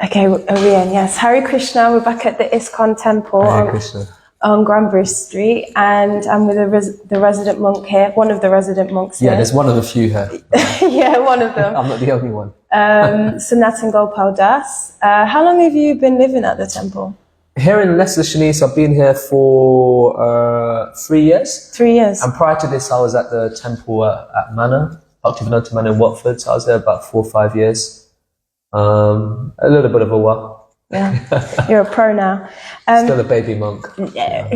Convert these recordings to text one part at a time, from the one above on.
Okay, are we in? Yes. Hare Krishna. We're back at the ISKCON temple on Granbury Street, and I'm with the resident monk here, one of the resident monks here. Yeah, there's one of a few here. Yeah, one of them. I'm not the only one. Sanatan Gopal Das. How long have you been living at the temple? Here in Leicester, Shanice, I've been here for 3 years. 3 years. And prior to this, I was at the temple at Manor, Bhaktivedanta Manor in Watford. So I was there about 4 or 5 years. A little bit of a while. Yeah, you're a pro now. Still a baby monk. Yeah.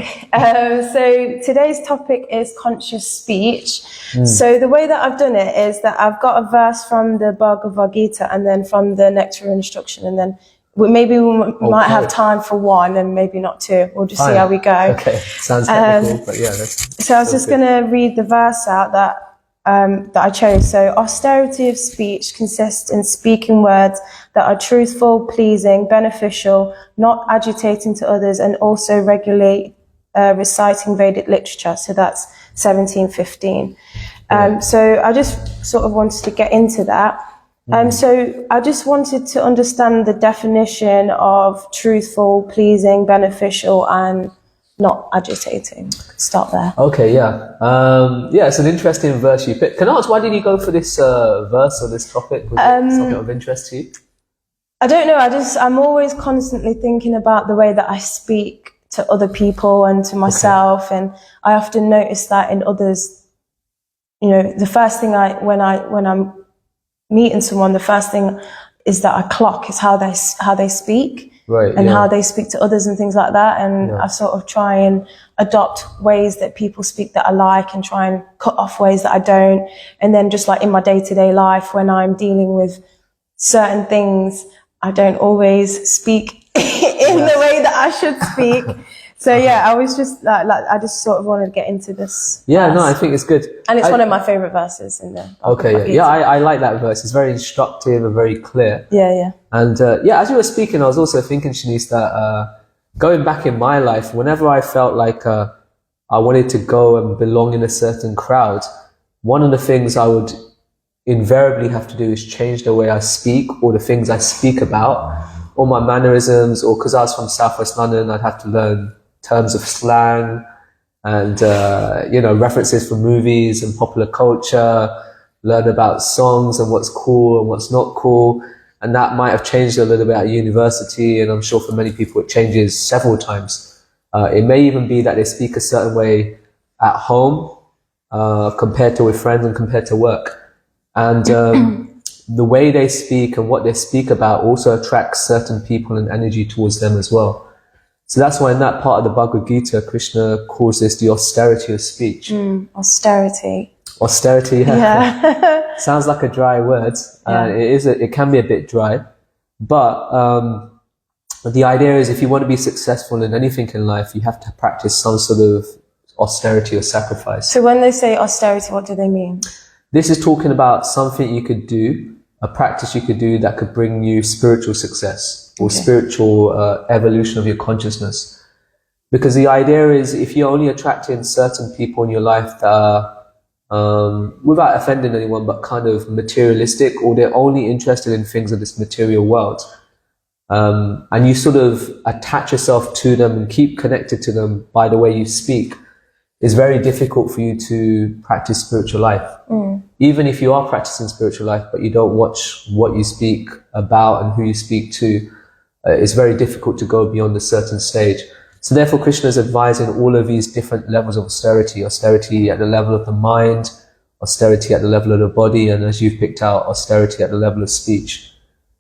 So today's topic is conscious speech. So the way that I've done it is that I've got a verse from the Bhagavad Gita and then from the Nectar instruction, and then we might have time for one and maybe not two. We'll just see how we go. Okay, sounds technical, but yeah. So I was just going to read the verse out that I chose. So, austerity of speech consists in speaking words that are truthful, pleasing, beneficial, not agitating to others, and also regulate reciting Vedic literature. So that's 1715. So I just sort of wanted to get into that. So I just wanted to understand the definition of truthful, pleasing, beneficial, and not agitating. Start there. Okay, yeah. Yeah, it's an interesting verse you picked. Can I ask, why did you go for this verse or this topic? Was it something of interest to you? I don't know. I'm always constantly thinking about the way that I speak to other people and to myself. Okay. And I often notice that in others, you know, the first thing when I'm meeting someone, the first thing is that I clock is how they speak. Right, and how they speak to others and things like that. And I sort of try and adopt ways that people speak that I like and try and cut off ways that I don't. And then just like in my day-to-day life, when I'm dealing with certain things, I don't always speak in the way that I should speak. So yeah, I was just like I just sort of wanted to get into this. Yeah, verse. no, I think it's good. And it's one of my favorite verses in there. Okay, yeah, I like that verse. It's very instructive and very clear. Yeah. And yeah, as you were speaking, I was also thinking, Shanice, that going back in my life, whenever I felt like I wanted to go and belong in a certain crowd, one of the things I would invariably have to do is change the way I speak or the things I speak about, or my mannerisms, or because I was from Southwest London, I'd have to learn terms of slang and, references from movies and popular culture, learn about songs and what's cool and what's not cool. And that might have changed a little bit at university, and I'm sure for many people it changes several times. It may even be that they speak a certain way at home compared to with friends and compared to work. And the way they speak and what they speak about also attracts certain people and energy towards them as well. So that's why in that part of the Bhagavad Gita, Krishna calls this the austerity of speech. Austerity. Austerity, yeah. Sounds like a dry word. It can be a bit dry. But the idea is if you want to be successful in anything in life, you have to practice some sort of austerity or sacrifice. So when they say austerity, what do they mean? This is talking about something you could do, a practice you could do that could bring you spiritual success or spiritual evolution of your consciousness. Because the idea is if you're only attracting certain people in your life that are, without offending anyone, but kind of materialistic, or they're only interested in things of this material world, and you sort of attach yourself to them and keep connected to them by the way you speak, it's very difficult for you to practice spiritual life. Even if you are practicing spiritual life, but you don't watch what you speak about and who you speak to, it's very difficult to go beyond a certain stage. So therefore, Krishna is advising all of these different levels of austerity. Austerity at the level of the mind, austerity at the level of the body, and as you've picked out, austerity at the level of speech.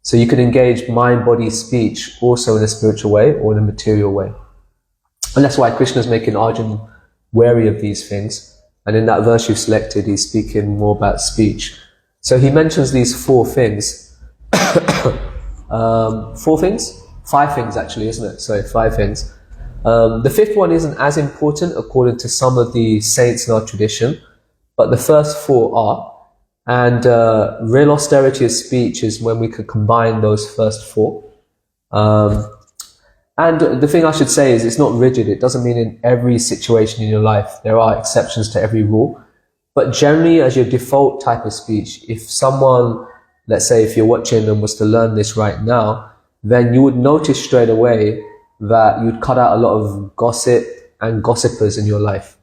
So you can engage mind, body, speech also in a spiritual way or in a material way. And that's why Krishna is making Arjuna wary of these things. And in that verse you've selected, he's speaking more about speech. So he mentions these 4 things. 4 things? 5 things actually, isn't it? Sorry, 5 things. The 5th one isn't as important according to some of the saints in our tradition, but the first 4 are. And real austerity of speech is when we could combine those first 4. And the thing I should say is it's not rigid. It doesn't mean in every situation in your life. There are exceptions to every rule. But generally, as your default type of speech, if someone, let's say if you're watching and was to learn this right now, then you would notice straight away that you'd cut out a lot of gossip and gossipers in your life.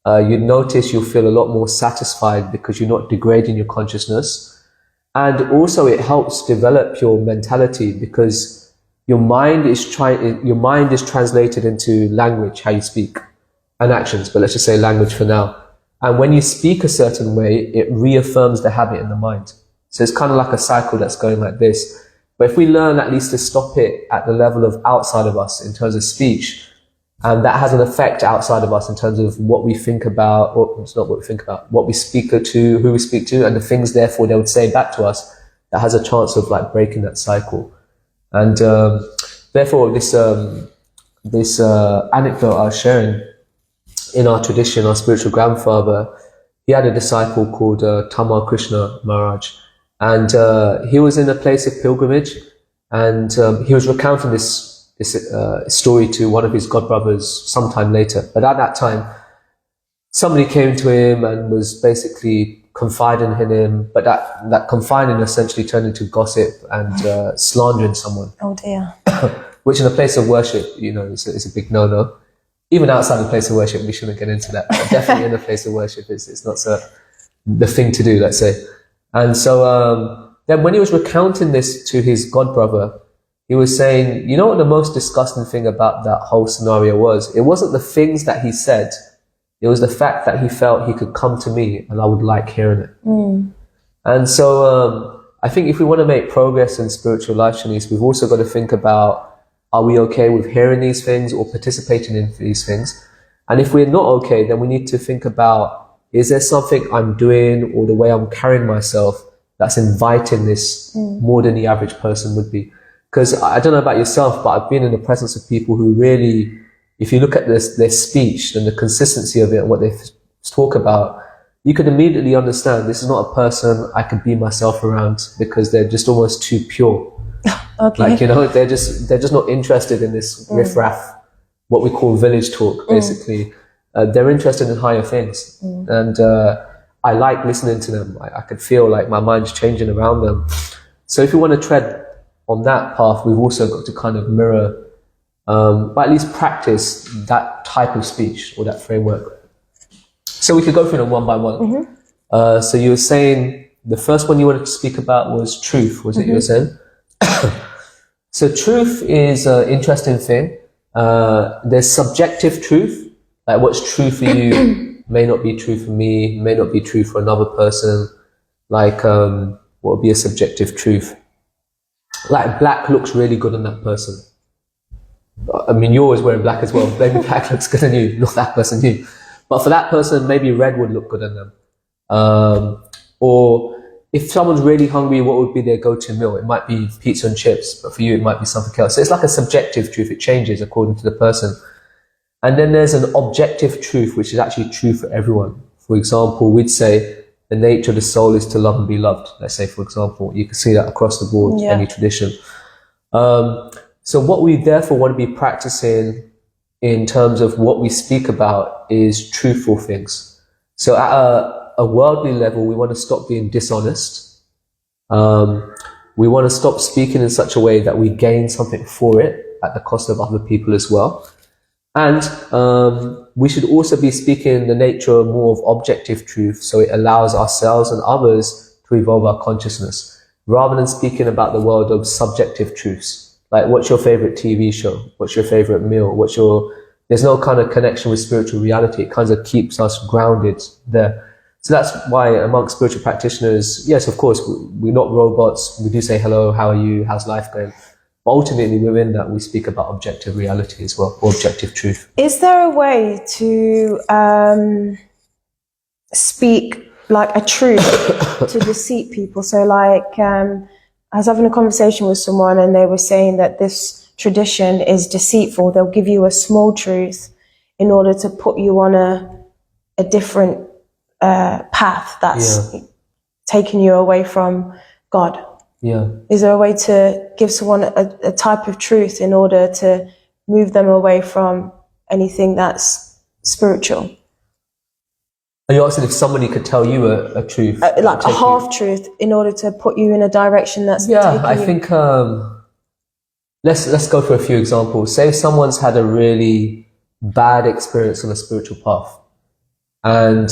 You'd notice you'll feel a lot more satisfied because you're not degrading your consciousness. And also it helps develop your mentality because your mind is translated into language, how you speak, and actions, but let's just say language for now. And when you speak a certain way, it reaffirms the habit in the mind. So it's kind of like a cycle that's going like this. But if we learn at least to stop it at the level of outside of us in terms of speech, and that has an effect outside of us in terms of what we think about, or it's not what we think about, what we speak to, who we speak to, and the things therefore they would say back to us, that has a chance of like breaking that cycle. And therefore this anecdote I was sharing, in our tradition, our spiritual grandfather, he had a disciple called Tamal Krishna Maharaj. And he was in a place of pilgrimage, and he was recounting this story to one of his godbrothers sometime later. But at that time, somebody came to him and was basically confiding in him, but that confiding essentially turned into gossip and slandering someone. Oh dear. Which in a place of worship, is a big no-no. Even outside the place of worship, we shouldn't get into that. But definitely in a place of worship, it's not the thing to do, let's say. And so then when he was recounting this to his godbrother, he was saying, you know what the most disgusting thing about that whole scenario was? It wasn't the things that he said. It was the fact that he felt he could come to me and I would like hearing it. And so I think if we want to make progress in spiritual life, Shanice, we've also got to think about, are we okay with hearing these things or participating in these things? And if we're not okay, then we need to think about, is there something I'm doing or the way I'm carrying myself that's inviting this more than the average person would be? Because I don't know about yourself, but I've been in the presence of people who really, if you look at their speech and the consistency of it and what they talk about, you could immediately understand this is not a person I could be myself around because they're just almost too pure. Okay. Like, they're just not interested in this riffraff, what we call village talk, basically. They're interested in higher things. And I like listening to them. I could feel like my mind's changing around them. So if we want to tread on that path, we've also got to kind of mirror, or at least practice that type of speech or that framework. So we could go through them one by one. So you were saying the first one you wanted to speak about was truth, was it you were saying? So truth is an interesting thing. There's subjective truth, like what's true for you may not be true for me, may not be true for another person. Like what would be a subjective truth? Like black looks really good on that person. I mean, you're always wearing black as well. Maybe black looks good on you, not that person you. But for that person, maybe red would look good on them. Or if someone's really hungry, what would be their go-to meal? It might be pizza and chips, but for you, it might be something else. So it's like a subjective truth. It changes according to the person. And then there's an objective truth, which is actually true for everyone. For example, we'd say the nature of the soul is to love and be loved. Let's say, for example, you can see that across the board, any tradition. So what we therefore want to be practicing in terms of what we speak about is truthful things. So at a worldly level, we want to stop being dishonest. We want to stop speaking in such a way that we gain something for it at the cost of other people as well. And we should also be speaking in the nature more of objective truth, so it allows ourselves and others to evolve our consciousness, rather than speaking about the world of subjective truths. Like, what's your favorite TV show? What's your favorite meal? There's no kind of connection with spiritual reality. It kind of keeps us grounded there. So that's why amongst spiritual practitioners, yes, of course, we're not robots. We do say, hello, how are you? How's life going? But ultimately, within that, we speak about objective reality as well, or objective truth. Is there a way to speak like a truth to deceive people? So like, I was having a conversation with someone and they were saying that this tradition is deceitful. They'll give you a small truth in order to put you on a different path that's taking you away from God. Yeah. Is there a way to give someone a type of truth in order to move them away from anything that's spiritual? Are you asking if somebody could tell you a truth? Like a half truth in order to put you in a direction that's taking I you... think let's go for a few examples. Say someone's had a really bad experience on a spiritual path, and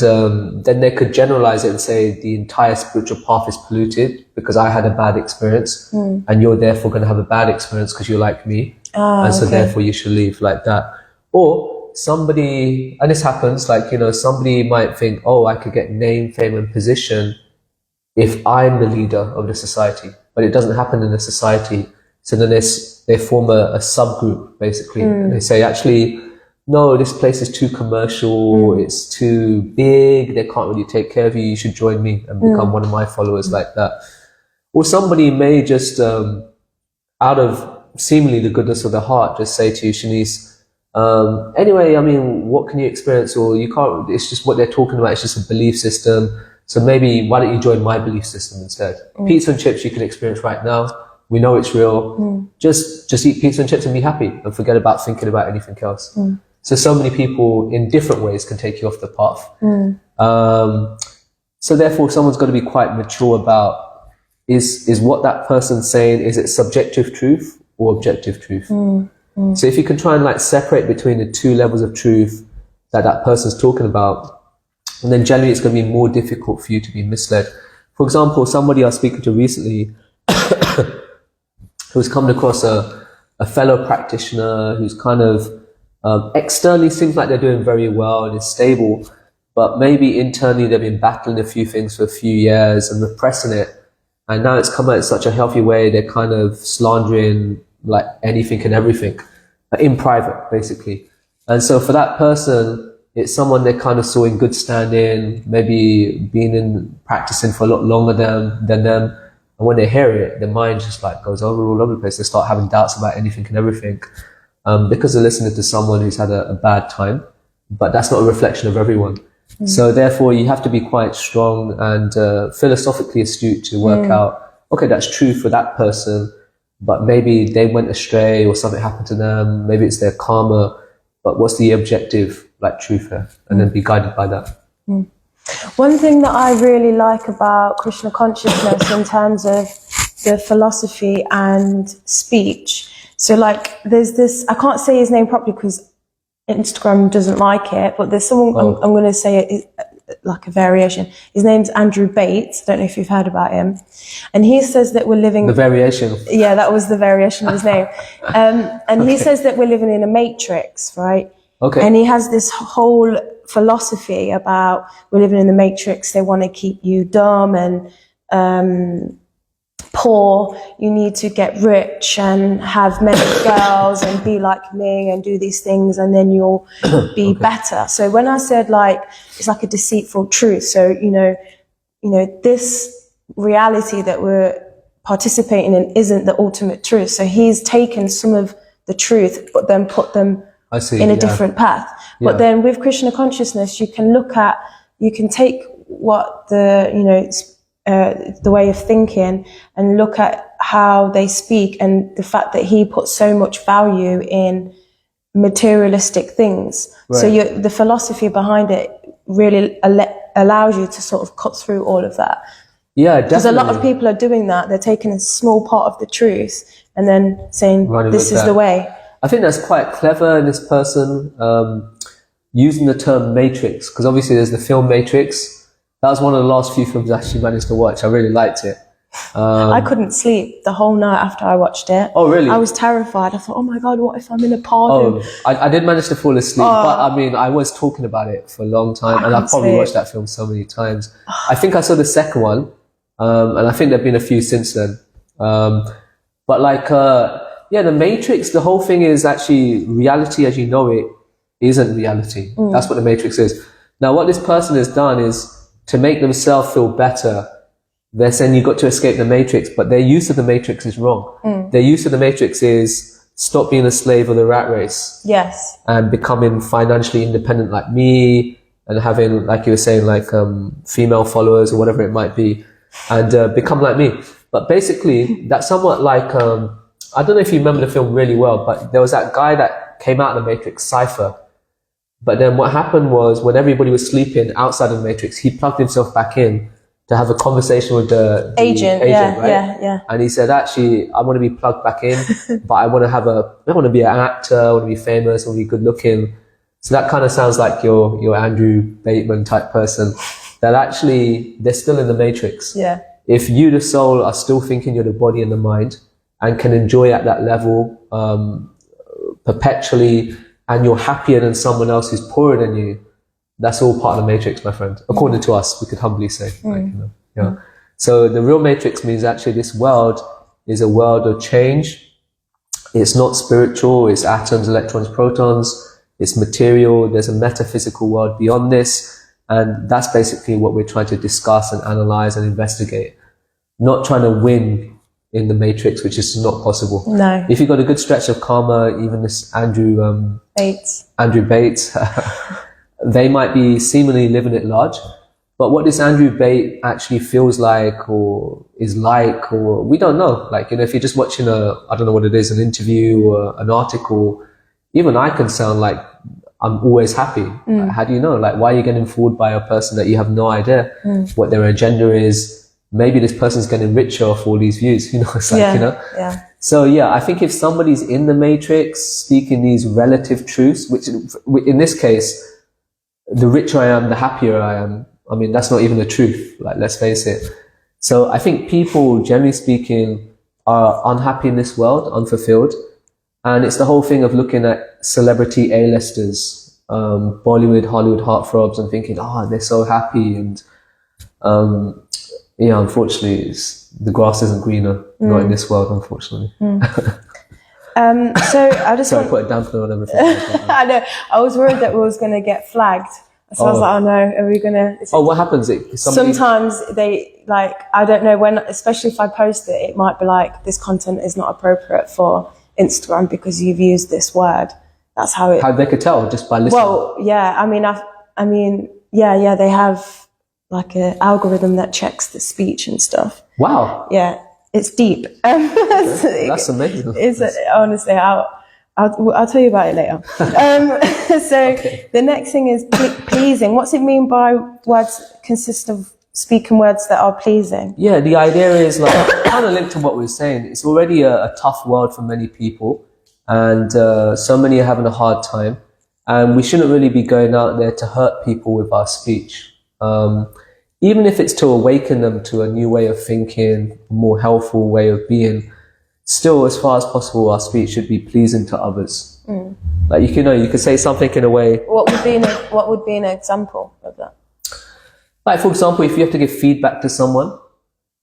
then they could generalize it and say the entire spiritual path is polluted because I had a bad experience, and you're therefore going to have a bad experience because you're like me, and so therefore you should leave, like that. Or somebody, and this happens, like, you know, somebody might think, oh, I could get name, fame, and position if I'm the leader of the society, but it doesn't happen in the society. So then they form a subgroup, basically. They say, actually, no, this place is too commercial, it's too big, they can't really take care of you, you should join me and become one of my followers, like that. Or somebody may just, out of seemingly the goodness of their heart, just say to you, Shanice, anyway, I mean, what can you experience? Or you can't, it's just what they're talking about, it's just a belief system. So maybe why don't you join my belief system instead? Pizza and chips you can experience right now. We know it's real. Just eat pizza and chips and be happy and forget about thinking about anything else. So many people in different ways can take you off the path. So therefore someone's got to be quite mature about, is what that person's saying, is it subjective truth or objective truth? So if you can try and like separate between the two levels of truth that person's talking about, and then generally it's going to be more difficult for you to be misled. For example, somebody I was speaking to recently who's come across a fellow practitioner who's kind of externally seems like they're doing very well and is stable, but maybe internally they've been battling a few things for a few years and repressing it, and now it's come out in such a healthy way, they're kind of slandering like anything and everything in private, basically. And so for that person, it's someone they kind of saw in good standing, maybe been in practicing for a lot longer than them. And when they hear it, their mind just like goes all over the place. They start having doubts about anything and everything, because they're listening to someone who's had a bad time. But that's not a reflection of everyone. So therefore, you have to be quite strong and philosophically astute to work out, okay, that's true for that person, but maybe they went astray or something happened to them. Maybe it's their karma. But what's the objective, like, truth here? And then be guided by that. One thing that I really like about Krishna consciousness in terms of the philosophy and speech. So like there's this, I can't say his name properly because Instagram doesn't like it, but there's someone, I'm going to say it like a variation. His name's Andrew Bates. I don't know if you've heard about him. And he says that we're living... The variation. Yeah, that was the variation of his name. And he says that we're living in a matrix, right? Okay. And he has this whole philosophy about we're living in the matrix. They want to keep you dumb and poor. You need to get rich and have many girls and be like me and do these things, and then you'll be better. So when I said like it's like a deceitful truth, so you know this reality that we're participating in isn't the ultimate truth. So he's taken some of the truth but then put them in a different path. But then with Krishna consciousness, you can take what the way of thinking and look at how they speak and the fact that he puts so much value in materialistic things. Right. So the philosophy behind it really allows you to sort of cut through all of that. Yeah, definitely. Because a lot of people are doing that. They're taking a small part of the truth and then saying, this is the way. I think that's quite clever in this person, using the term matrix, because obviously there's the film Matrix. That was one of the last few films I actually managed to watch. I really liked it. I couldn't sleep the whole night after I watched it. Oh, really? I was terrified. I thought, oh my God, what if I'm in a pardon? Oh, I did manage to fall asleep, but I mean, I was talking about it for a long time, and I've probably watched that film so many times. I think I saw the second one, and I think there've been a few since then. But like, the Matrix, the whole thing is actually reality as you know it isn't reality. That's what the Matrix is. Now, what this person has done is, to make themselves feel better, they're saying you've got to escape the matrix, but their use of the matrix is wrong. Their use of the matrix is stop being a slave of the rat race. Yes. And becoming financially independent like me, and having, like you were saying, like female followers or whatever it might be, and become like me. But basically, that's somewhat like, I don't know if you remember the film really well, but there was that guy that came out of the matrix, Cypher. But then what happened was, when everybody was sleeping outside of the matrix, he plugged himself back in, to have a conversation with the agent, right? Yeah. And he said, actually, I want to be plugged back in, but I want to be an actor, I want to be famous, I want to be good looking. So that kind of sounds like your Andrew Bateman type person, that actually they're still in the matrix. Yeah. If you, the soul, are still thinking you're the body and the mind and can enjoy at that level perpetually, and you're happier than someone else who's poorer than you, that's all part of the matrix, my friend. According to us, we could humbly say. So the real matrix means actually this world is a world of change. It's not spiritual, it's atoms, electrons, protons, it's material, there's a metaphysical world beyond this. And that's basically what we're trying to discuss and analyze and investigate. Not trying to win in the matrix, which is not possible. No. If you've got a good stretch of karma, even this Andrew Bates, they might be seemingly living it large. But what this Andrew Bate actually feels like or is like, or we don't know. Like, if you're just watching I don't know what it is, an interview or an article, even I can sound like I'm always happy. Like, how do you know? Like, why are you getting fooled by a person that you have no idea what their agenda is? Maybe this person's getting richer off all these views. It's like, Yeah. So I think if somebody's in the matrix speaking these relative truths, which in this case, the richer I am, the happier I am. I mean, that's not even the truth. Like, let's face it. So I think people, generally speaking, are unhappy in this world, unfulfilled. And it's the whole thing of looking at celebrity A-listers, Bollywood, Hollywood heartthrobs, and thinking, they're so happy. And unfortunately, the grass isn't greener, not in this world, unfortunately. So I just put a dampener on everything. I know. I was worried that we was going to get flagged. So I was like, oh no, are we going to... what happens? Sometimes they, like, I don't know when, especially if I post it, it might be like, this content is not appropriate for Instagram because you've used this word. That's how it... How they could tell just by listening? Well, yeah, I mean, they have like an algorithm that checks the speech and stuff. Wow. Yeah, it's deep. That's amazing. Honestly, I'll tell you about it later. The next thing is pleasing. What's it mean by words consist of speaking words that are pleasing? Yeah, the idea is like kind of linked to what we were saying. It's already a tough world for many people, and so many are having a hard time. And we shouldn't really be going out there to hurt people with our speech. Even if it's to awaken them to a new way of thinking, a more helpful way of being, still, as far as possible, our speech should be pleasing to others. Like, you could say something in a way. What would be an example of that? Like, for example, if you have to give feedback to someone,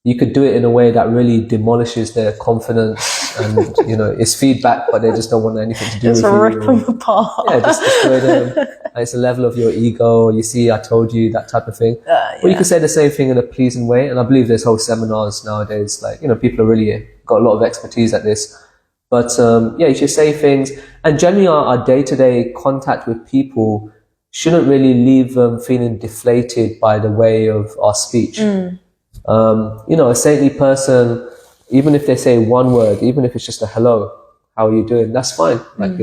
you could do it in a way that really demolishes their confidence, and it's feedback, but they just don't want anything to do with you. Just rip them apart. Yeah, just destroy them. It's a level of your ego. You see, I told you, that type of thing. Or you could say the same thing in a pleasing way. And I believe there's whole seminars nowadays. Like, people are really got a lot of expertise at this. But you should say things. And generally, our day-to-day contact with people shouldn't really leave them feeling deflated by the way of our speech. A saintly person, even if they say one word, even if it's just a hello, how are you doing? That's fine. Like,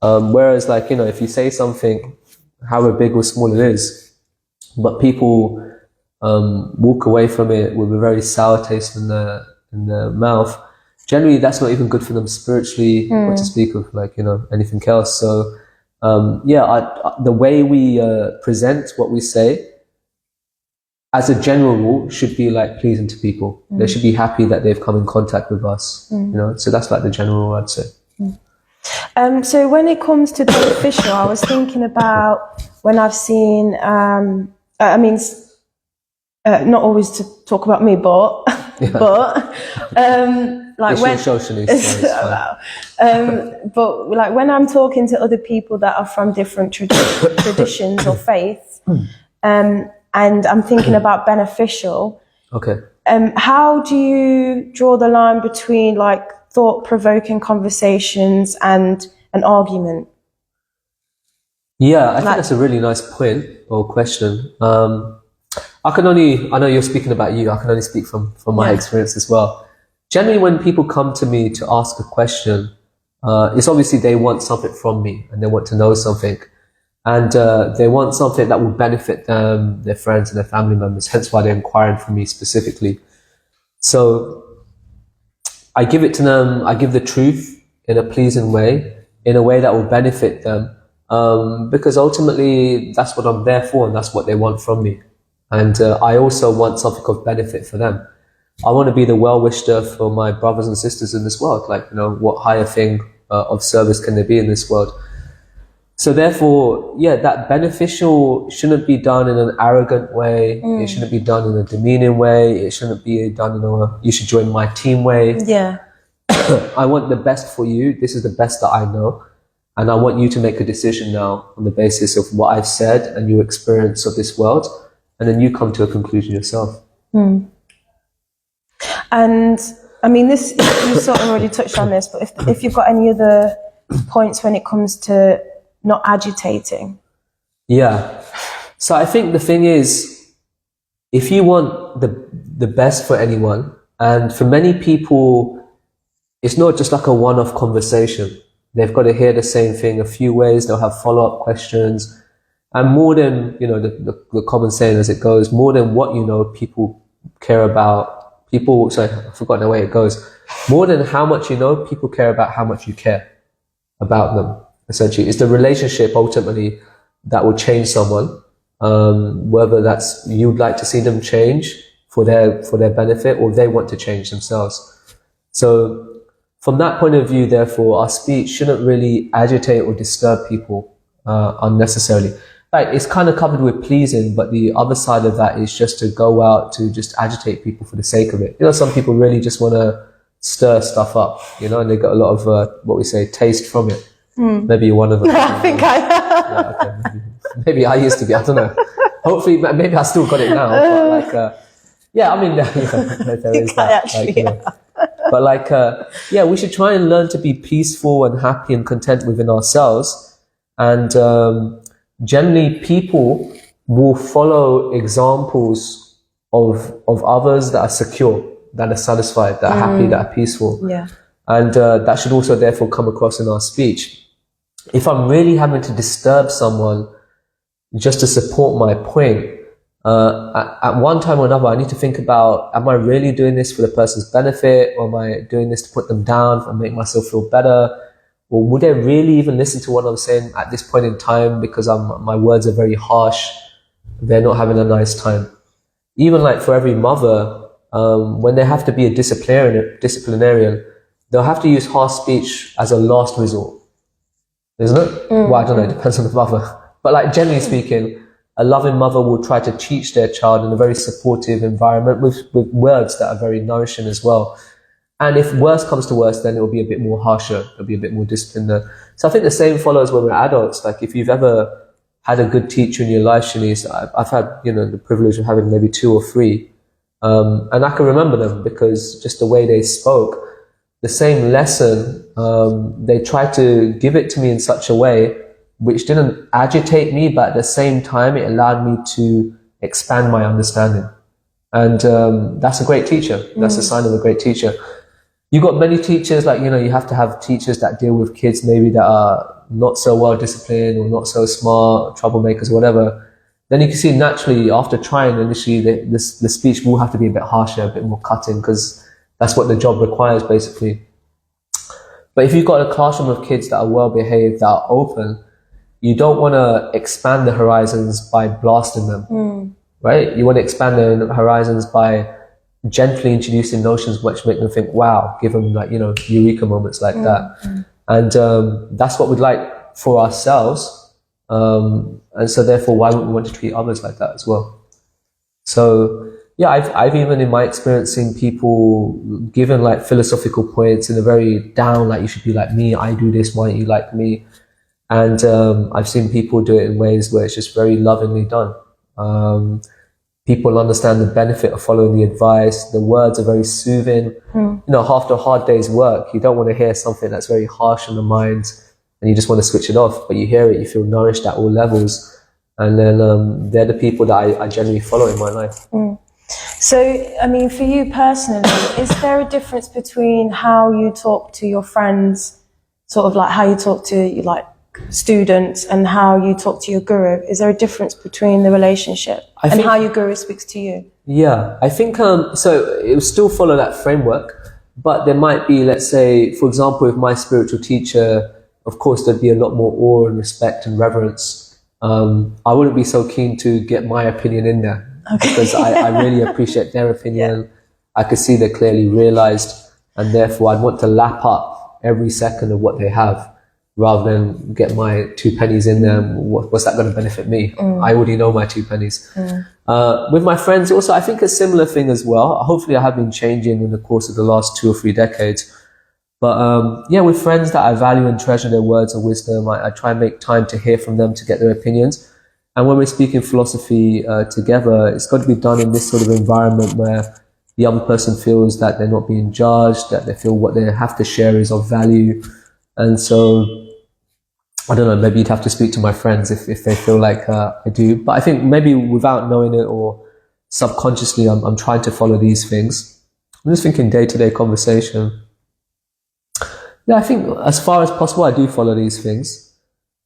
whereas, like, if you say something, however big or small it is, but people walk away from it with a very sour taste in their mouth, generally that's not even good for them spiritually, not to speak of, like, anything else. So the way we present what we say, as a general rule, should be like pleasing to people. They should be happy that they've come in contact with us. So that's like the general rule, I'd say. So when it comes to beneficial, I was thinking about when I've seen, not always to talk about me, but like when, but like when I'm talking to other people that are from different traditions or faiths, and I'm thinking about beneficial. Okay. How do you draw the line between like thought-provoking conversations and an argument? Yeah, I think that's a really nice point or question. I know you're speaking about you. I can only speak from my experience as well. Generally, when people come to me to ask a question, it's obviously they want something from me and they want to know something. and they want something that will benefit them, their friends and their family members, hence why they're inquiring from me specifically. So I give it to them, I give the truth in a pleasing way, in a way that will benefit them, because ultimately that's what I'm there for and that's what they want from me. And I also want something of benefit for them. I want to be the well-wisher for my brothers and sisters in this world. Like, what higher thing of service can there be in this world? So therefore, that beneficial shouldn't be done in an arrogant way. It shouldn't be done in a demeaning way. It shouldn't be done in a, you should join my team way. Yeah. I want the best for you. This is the best that I know. And I want you to make a decision now on the basis of what I've said and your experience of this world. And then you come to a conclusion yourself. And I mean, this, you sort of already touched on this, but if you've got any other points when it comes to not agitating. Yeah. So I think the thing is, if you want the best for anyone, and for many people, it's not just like a one-off conversation. They've got to hear the same thing a few ways. They'll have follow-up questions. And more than, the common saying as it goes, more than what people care about. Sorry, I've forgotten the way it goes. More than how much people care about how much you care about them, essentially. It's the relationship, ultimately, that will change someone. Whether that's you'd like to see them change for their benefit, or they want to change themselves. So from that point of view, therefore, our speech shouldn't really agitate or disturb people unnecessarily. Like, it's kind of covered with pleasing, but the other side of that is just to go out to just agitate people for the sake of it. Some people really just want to stir stuff up, and they got a lot of what we say, taste from it. Maybe you're one of them. I think I am. Yeah, okay. Maybe I used to be. I don't know. Hopefully, maybe I still got it now. But I mean, there is that. But we should try and learn to be peaceful and happy and content within ourselves. And generally, people will follow examples of others that are secure, that are satisfied, that are happy, that are peaceful. Yeah. And that should also therefore come across in our speech. If I'm really having to disturb someone just to support my point, at one time or another, I need to think about, am I really doing this for the person's benefit, or am I doing this to put them down and make myself feel better? Or would they really even listen to what I'm saying at this point in time, because my words are very harsh, they're not having a nice time? Even like for every mother, when they have to be a disciplinarian, they'll have to use harsh speech as a last resort, isn't it? Well, I don't know, it depends on the mother. But like, generally speaking, a loving mother will try to teach their child in a very supportive environment with words that are very nourishing as well. And if worse comes to worse, then it will be a bit more harsher. It'll be a bit more disciplined there. So I think the same follows when we're adults. Like, if you've ever had a good teacher in your life, Shanice, I've had, the privilege of having maybe 2 or 3. And I can remember them because just the way they spoke, the same lesson, they tried to give it to me in such a way which didn't agitate me, but at the same time, it allowed me to expand my understanding. And that's a great teacher. That's a sign of a great teacher. You got many teachers, like, you have to have teachers that deal with kids maybe that are not so well disciplined or not so smart, troublemakers, whatever. Then you can see naturally, after trying initially, the speech will have to be a bit harsher, a bit more cutting, because that's what the job requires, basically. But if you've got a classroom of kids that are well behaved, that are open, you don't want to expand the horizons by blasting them, right? You want to expand the horizons by gently introducing notions which make them think, wow, give them like, eureka moments like that. And that's what we'd like for ourselves. And so therefore, why would we want to treat others like that as well? So yeah, I've even in my experience seen people given like philosophical points in a very down, like, you should be like me, I do this, why aren't you like me? And I've seen people do it in ways where it's just very lovingly done. People understand the benefit of following the advice. The words are very soothing. After a hard day's work, you don't want to hear something that's very harsh on the mind and you just want to switch it off. But you hear it, you feel nourished at all levels. And then they're the people that I generally follow in my life. So, I mean, for you personally, is there a difference between how you talk to your friends, sort of like how you talk to student and how you talk to your guru? Is there a difference between the relationship and how your guru speaks to you? Yeah, I think so. It will still follow that framework, but there might be, let's say, for example, with my spiritual teacher, of course, there'd be a lot more awe and respect and reverence. I wouldn't be so keen to get my opinion in there because I really appreciate their opinion. Yeah. I could see they're clearly realized, and therefore I'd want to lap up every second of what they have rather than get my 2 pennies in there. What's that going to benefit me? I already know my 2 pennies. With my friends also, I think a similar thing as well. Hopefully I have been changing in the course of the last 2 or 3 decades. But yeah, with friends that I value and treasure their words of wisdom, I try and make time to hear from them, to get their opinions. And when we're speaking philosophy together, it's got to be done in this sort of environment where the other person feels that they're not being judged, that they feel what they have to share is of value. And so, I don't know, maybe you'd have to speak to my friends if they feel like I do. But I think maybe without knowing it or subconsciously, I'm trying to follow these things. I'm just thinking day-to-day conversation. Yeah, I think as far as possible, I do follow these things.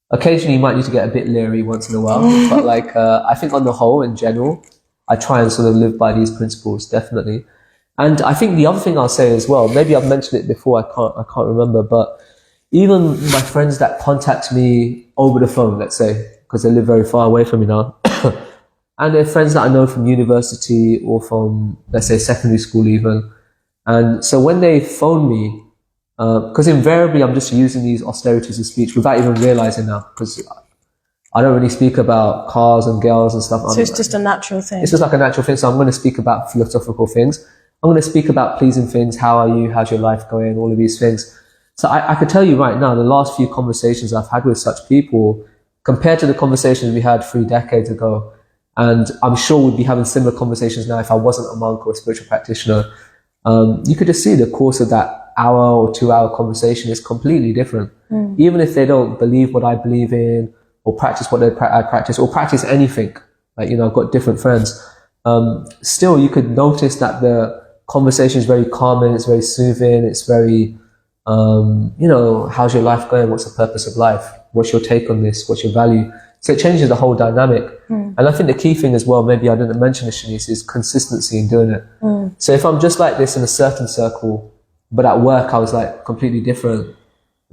Occasionally, you might need to get a bit leery once in a while. But like, I think on the whole, in general, I try and sort of live by these principles, definitely. And I think the other thing I'll say as well, maybe I've mentioned it before, I can't remember, but even my friends that contact me over the phone, let's say, because they live very far away from me now, and they're friends that I know from university or from, let's say, secondary school even. And so when they phone me, because invariably I'm just using these austerities of speech without even realizing now, because I don't really speak about cars and girls and stuff. So it's just a natural thing. It's just like a natural thing. So I'm going to speak about philosophical things. I'm going to speak about pleasing things. How are you? How's your life going? All of these things. So I could tell you right now, the last few conversations I've had with such people, compared to the conversations we had 3 decades ago, and I'm sure we'd be having similar conversations now if I wasn't a monk or a spiritual practitioner, you could just see the course of that hour or 2 hour conversation is completely different. Even if they don't believe what I believe in, or practice what I practice, or practice anything, like, you know, I've got different friends, still you could notice that the conversation is very calming, it's very soothing, it's very, you know, how's your life going? What's the purpose of life? What's your take on this? What's your value? So it changes the whole dynamic. And I think the key thing as well, maybe I didn't mention this, Shanice, is consistency in doing it. So if I'm just like this in a certain circle, but at work I was like completely different,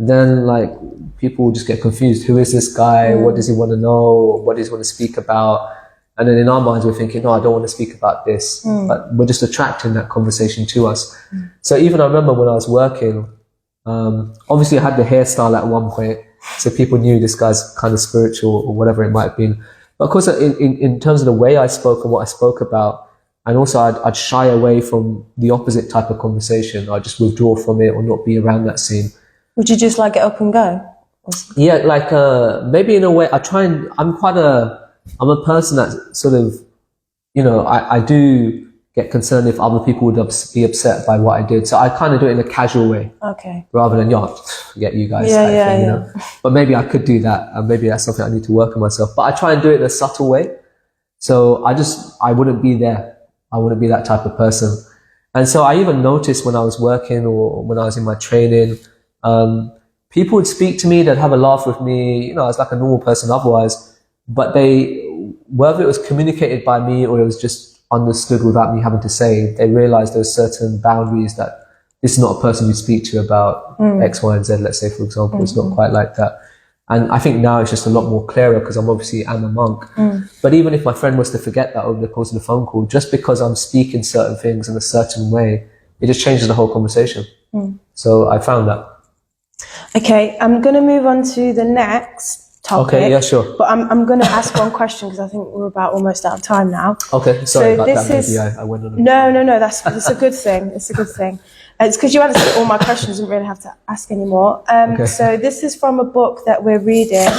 then like people will just get confused. Who is this guy? What does he want to know? What does he want to speak about? And then in our minds we're thinking, no, I don't want to speak about this. But we're just attracting that conversation to us. So even I remember when I was working, obviously I had the hairstyle at one point, so people knew this guy's kind of spiritual or whatever it might have been. But of course, in terms of the way I spoke and what I spoke about, and also I'd shy away from the opposite type of conversation. I'd just withdraw from it or not be around that scene. Would you just like get up and go? Yeah, like maybe in a way, I'm a person that sort of, you know, I do get concerned if other people would be upset by what I did. So I kind of do it in a casual way. Okay. Rather than, forget you guys. You know? But maybe I could do that. And maybe that's something I need to work on myself. But I try and do it in a subtle way. So I wouldn't be there. I wouldn't be that type of person. And so I even noticed when I was working or when I was in my training, people would speak to me, they'd have a laugh with me, you know, I was like a normal person otherwise, but whether it was communicated by me or it was just understood without me having to say, they realized there were certain boundaries that this is not a person you speak to about X, Y, and Z, let's say, for example. It's not quite like that. And I think now it's just a lot more clearer because I'm a monk. But even if my friend was to forget that over the course of the phone call, just because I'm speaking certain things in a certain way, it just changes the whole conversation. So I found that. Okay, I'm going to move on to the next topic. Okay, yeah, sure. But I'm going to ask one question because I think we're about almost out of time now. Okay, sorry about that. Maybe I went on. No, that's a good thing. It's a good thing. It's because you answered all my questions, didn't really have to ask anymore. So this is from a book that we're reading,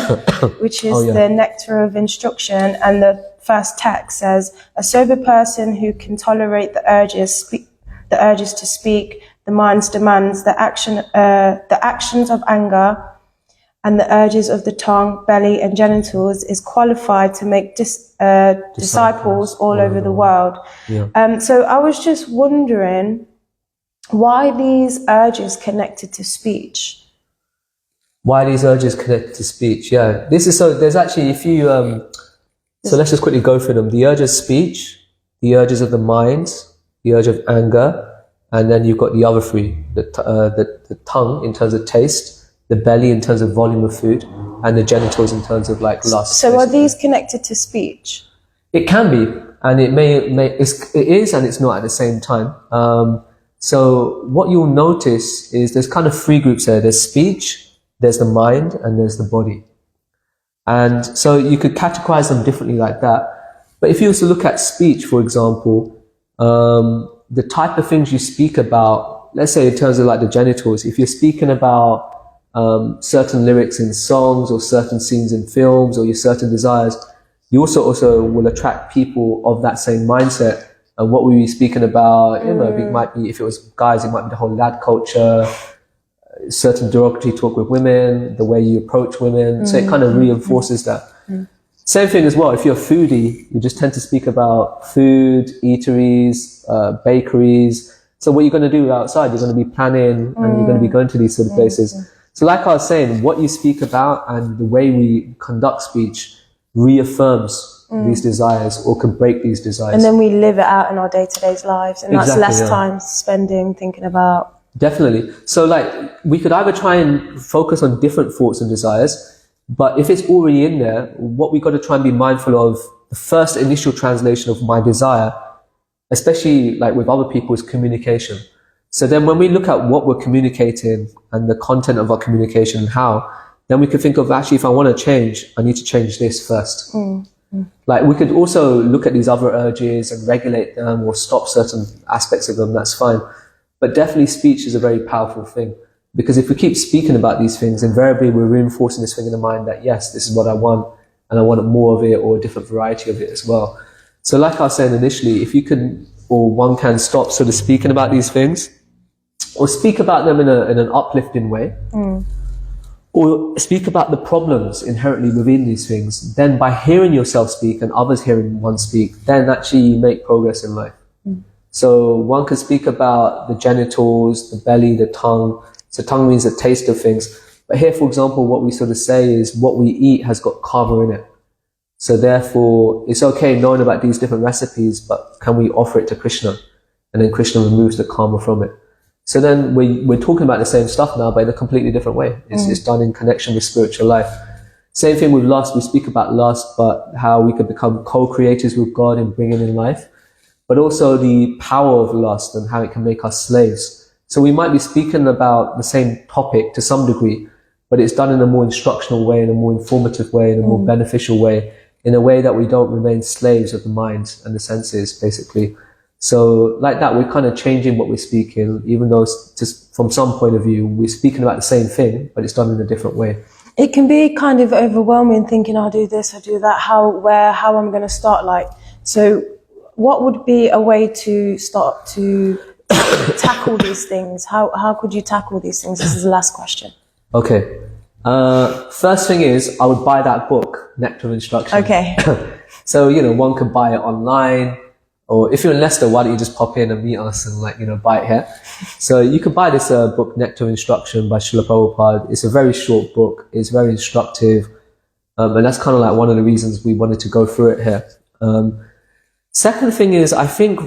which is the Nectar of Instruction, and the first text says, "A sober person who can tolerate the urges to speak, the mind's demands, the actions of anger, and the urges of the tongue, belly, and genitals is qualified to make disciples all over the world." So I was just wondering why these urges connected to speech. Why are these urges connected to speech? Yeah, this is so. There's actually, if you so let's just quickly go through them. The urge of speech, the urges of the mind, the urge of anger, and then you've got the other three: the tongue in terms of taste, the belly in terms of volume of food, and the genitals in terms of like lust. So are these connected to speech? It can be, and it it is, and it's not at the same time. So what you'll notice is there's kind of three groups there. There's speech, there's the mind, and there's the body. And so you could categorize them differently like that. But if you also look at speech, for example, the type of things you speak about, let's say in terms of like the genitals, if you're speaking about certain lyrics in songs or certain scenes in films or your certain desires, you also will attract people of that same mindset. And what we were speaking about, you know, it might be, if it was guys, it might be the whole lad culture, certain derogatory talk with women, the way you approach women. So it kind of reinforces that. Same thing as well. If you're a foodie, you just tend to speak about food, eateries, bakeries. So what you're going to do outside, you're going to be planning and you're going to be going to these sort of places. So like I was saying, what you speak about and the way we conduct speech reaffirms these desires or can break these desires. And then we live it out in our day-to-day lives, and that's Exactly, less time spending thinking about. Definitely. So like we could either try and focus on different thoughts and desires, but if it's already in there, what we got to try and be mindful of, the first initial translation of my desire, especially like with other people, is communication. So then when we look at what we're communicating and the content of our communication and how, then we could think of, actually, if I want to change, I need to change this first. Like we could also look at these other urges and regulate them or stop certain aspects of them, that's fine. But definitely speech is a very powerful thing, because if we keep speaking about these things, invariably we're reinforcing this thing in the mind that, yes, this is what I want, and I want more of it or a different variety of it as well. So like I was saying initially, if you can, or one can stop sort of speaking about these things, or speak about them in an uplifting way, or speak about the problems inherently within these things, then by hearing yourself speak and others hearing one speak, then actually you make progress in life. So one could speak about the genitals, the belly, the tongue. So tongue means the taste of things. But here, for example, what we sort of say is what we eat has got karma in it. So therefore, it's okay knowing about these different recipes, but can we offer it to Krishna? And then Krishna removes the karma from it. So then we're talking about the same stuff now, but in a completely different way. It's done in connection with spiritual life. Same thing with lust. We speak about lust, but how we could become co-creators with God and bring it in life. But also the power of lust and how it can make us slaves. So we might be speaking about the same topic to some degree, but it's done in a more instructional way, in a more informative way, in a more beneficial way, in a way that we don't remain slaves of the mind and the senses, basically. So like that, we're kind of changing what we're speaking, even though it's just from some point of view, we're speaking about the same thing, but it's done in a different way. It can be kind of overwhelming thinking, I'll do this, I'll do that, how I'm going to start. Like, so what would be a way to start to tackle these things? How could you tackle these things? This is the last question. Okay. First thing is, I would buy that book, Nectar Instruction. Okay. So, one could buy it online, or if you're in Leicester, why don't you just pop in and meet us and buy it here? So you could buy this book, Nectar Instruction by Srila Prabhupada. It's a very short book. It's very instructive. And that's kind of like one of the reasons we wanted to go through it here. Second thing is, I think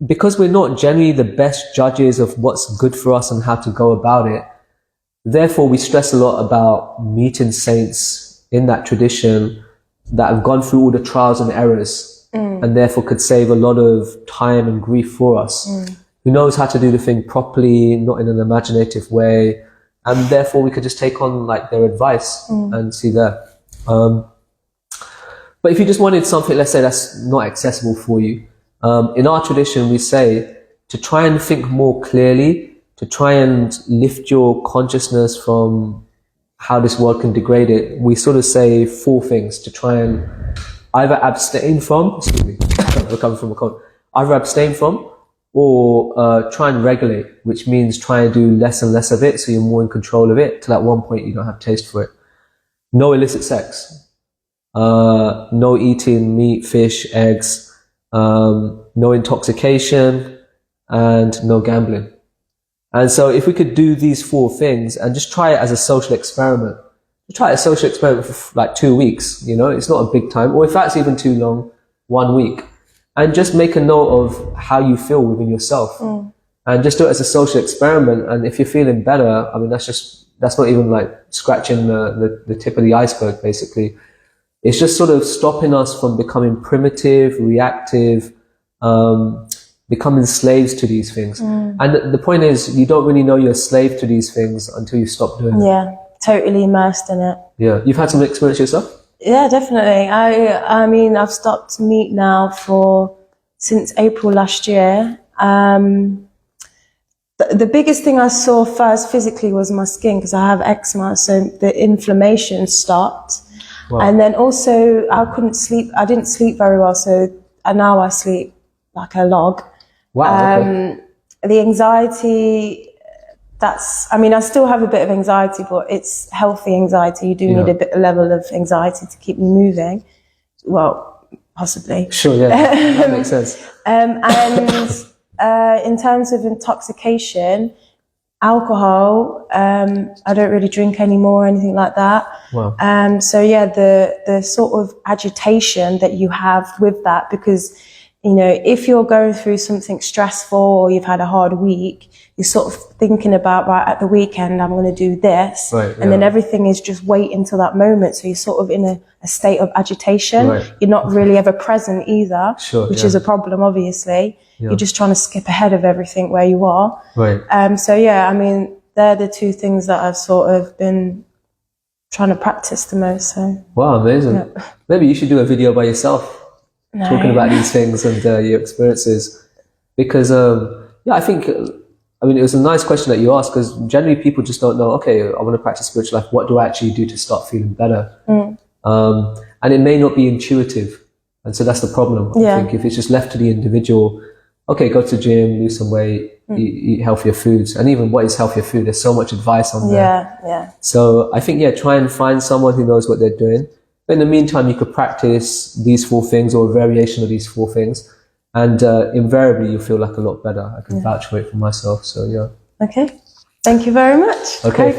because we're not generally the best judges of what's good for us and how to go about it, therefore we stress a lot about meeting saints in that tradition that have gone through all the trials and errors and therefore could save a lot of time and grief for us, who knows how to do the thing properly, not in an imaginative way, and therefore we could just take on like their advice and see that. But if you just wanted something, let's say that's not accessible for you, in our tradition we say to try and think more clearly, to try and lift your consciousness from how this world can degrade it, we sort of say 4 things to try and either abstain from, recovering from a cold, either abstain from or try and regulate, which means try and do less and less of it so you're more in control of it till at one point you don't have taste for it. No illicit sex. No eating meat, fish, eggs, no intoxication, and no gambling. And so if we could do these 4 things and just try it as a social experiment, try a social experiment for like 2 weeks, you know, it's not a big time, or if that's even too long, 1 week, and just make a note of how you feel within yourself, and just do it as a social experiment. And if you're feeling better, I mean, that's not even like scratching the tip of the iceberg, basically. It's just sort of stopping us from becoming primitive, reactive, becoming slaves to these things. And the point is, you don't really know you're a slave to these things until you stop doing it. Yeah, totally immersed in it. Yeah. You've had some experience yourself? Yeah, definitely. I mean, I've stopped meat now since April last year. The biggest thing I saw first physically was my skin, because I have eczema, so the inflammation stopped. Wow. And then also I couldn't sleep. I didn't sleep very well, so now I sleep like a log. Wow. Okay. The anxiety, I mean, I still have a bit of anxiety, but it's healthy anxiety. You do need a level of anxiety to keep me moving. Well, possibly. Sure, yeah, that makes sense. And in terms of intoxication, alcohol, I don't really drink anymore or anything like that. Wow. So yeah, the sort of agitation that you have with that, because, you know, if you're going through something stressful or you've had a hard week, you're sort of thinking about, right, at the weekend, I'm going to do this. Right, and then everything is just waiting till that moment. So you're sort of in a state of agitation. Right. You're not really ever present either, which is a problem, obviously. Yeah. You're just trying to skip ahead of everything where you are. Right. So yeah, I mean, they're the 2 things that I've sort of been trying to practice the most. So. Wow, amazing. Yeah. Maybe you should do a video by yourself talking about these things and your experiences, because yeah, I think, I mean, it was a nice question that you asked, because generally people just don't know, okay, I want to practice spiritual life, what do I actually do to start feeling better? And it may not be intuitive, and so that's the problem. I think if it's just left to the individual, okay, go to the gym, lose some weight, eat healthier foods. And even what is healthier food, there's so much advice on there. Yeah. So I think, try and find someone who knows what they're doing. But in the meantime, you could practice these 4 things or a variation of these 4 things. And invariably, you'll feel like a lot better. I can vouch for it for myself. So, yeah. Okay. Thank you very much. Okay.